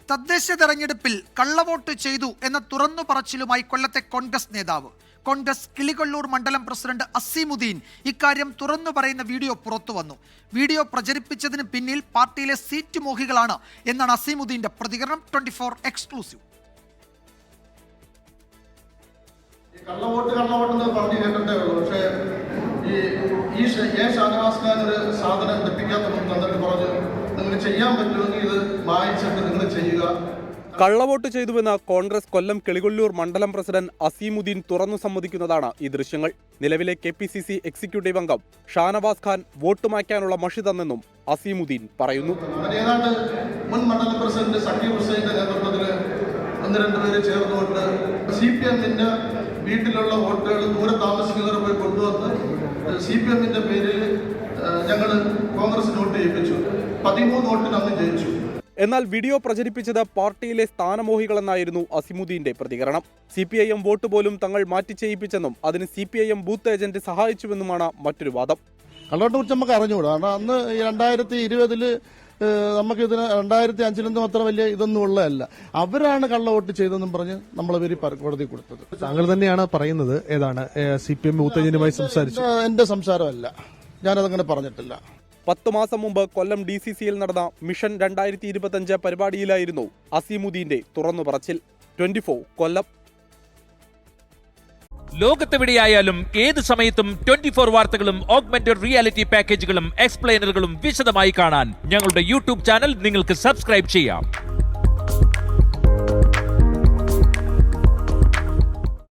തദ്ദേശ തെരഞ്ഞെടുപ്പിൽ കള്ളവോട്ട് ചെയ്തു എന്ന തുറന്നു പറച്ചിലുമായി കൊല്ലത്തെ കോൺഗ്രസ് നേതാവ്. കോൺഗ്രസ് കിളികൊല്ലൂർ മണ്ഡലം പ്രസിഡന്റ് അസീമുദ്ദീൻ ഇക്കാര്യം തുറന്നു പറയുന്ന വീഡിയോ പുറത്തു വന്നു. വീഡിയോ പ്രചരിപ്പിച്ചതിന് പിന്നിൽ പാർട്ടിയിലെ സീറ്റ് മോഹികളാണ് എന്നാണ് അസീമുദ്ദീന്റെ പ്രതികരണം. 24 എക്സ്ക്ലൂസീവ്. കള്ളവോട്ടെന്ന് പറഞ്ഞു കേട്ടിട്ടേ ഉള്ളൂ. പക്ഷേ ഈ ഷാനവാസ് ഖാൻ ഒരു സാധനം ലഭിക്കാത്ത തന്നിട്ട് പറഞ്ഞു, നിങ്ങൾ ചെയ്യാൻ പറ്റുമെങ്കിൽ ഇത് വായിച്ചിട്ട് നിങ്ങൾ ചെയ്യുക. കള്ളവോട്ട് ചെയ്തുവെന്ന് കോൺഗ്രസ് കൊല്ലം കിളികൊല്ലൂർ മണ്ഡലം പ്രസിഡന്റ് അസീമുദ്ദീൻ തുറന്നു സമ്മതിക്കുന്നതാണ് ഈ ദൃശ്യങ്ങൾ. നിലവിലെ KPCC എക്സിക്യൂട്ടീവ് അംഗം ഷാനവാസ് ഖാൻ വോട്ട് മായ്ക്കാനുള്ള മഷി തന്നെന്നും അസീമുദ്ദീൻ പറയുന്നു. ഏതാണ്ട് മുൻ മണ്ഡലം പ്രസിഡന്റ് സക്കീർ ഹുസൈന്റെ നേതൃത്വത്തിൽ 1-2 പേര് ചേർന്നുകൊണ്ട് CPM-ന്റെ വീട്ടിലുള്ള വോട്ടുകൾ ദൂരെ താമസിക്കുന്നവരെ പോയി കൊണ്ടുവന്ന് CPM-ന്റെ പേരിൽ ഞങ്ങൾ കോൺഗ്രസ് വോട്ട് ചെയ്യിപ്പിച്ചു. 13 വോട്ടിന് അന്ന് ജയിച്ചു. എന്നാൽ വീഡിയോ പ്രചരിപ്പിച്ചത് പാർട്ടിയിലെ സ്ഥാനമോഹികളെന്നായിരുന്നു അസീമുദ്ദീന്റെ പ്രതികരണം. CPIM വോട്ട് പോലും തങ്ങൾ മാറ്റി ചെയ്യിപ്പിച്ചെന്നും അതിന് CPIM ബൂത്ത് ഏജന്റ് സഹായിച്ചുവെന്നുമാണ് മറ്റൊരു വാദം. കള്ളവോട്ടിനെ കുറിച്ച് നമുക്ക് അറിഞ്ഞുകൂടാ. കാരണം അന്ന് 2020 നമുക്ക് ഇതിന് 2005 അത്ര വലിയ ഇതൊന്നും ഉള്ളതല്ല. അവരാണ് കള്ളവോട്ട് ചെയ്തെന്നും പറഞ്ഞ് നമ്മളെ പേര് കോടതി കൊടുത്തത്. താങ്കൾ തന്നെയാണ് പറയുന്നത്. ഏതാണ് CPM ബൂത്ത് ഏജന്റുമായി സംസാരിച്ചു? എന്റെ സംസാരമല്ല, ഞാനതങ്ങനെ പറഞ്ഞിട്ടില്ല. 10 മാസം മുമ്പ് കൊല്ലം DCCയിൽ നടന്ന മിഷൻ 2025 പരിപാടിയിലായിരുന്നു അസീമുദ്ദീന്റെ തുറന്നു പറച്ചിൽ. 24 കൊല്ലം. ലോകത്തെവിടെയായാലും ഏത് സമയത്തും 24 വാർത്തകളും ഓഗ്മെന്റഡ് റിയാലിറ്റി പാക്കേജുകളും എക്സ്പ്ലെയിനറുകളും വിശദമായി കാണാൻ ഞങ്ങളുടെ YouTube ചാനൽ നിങ്ങൾക്ക് സബ്സ്ക്രൈബ് ചെയ്യാം.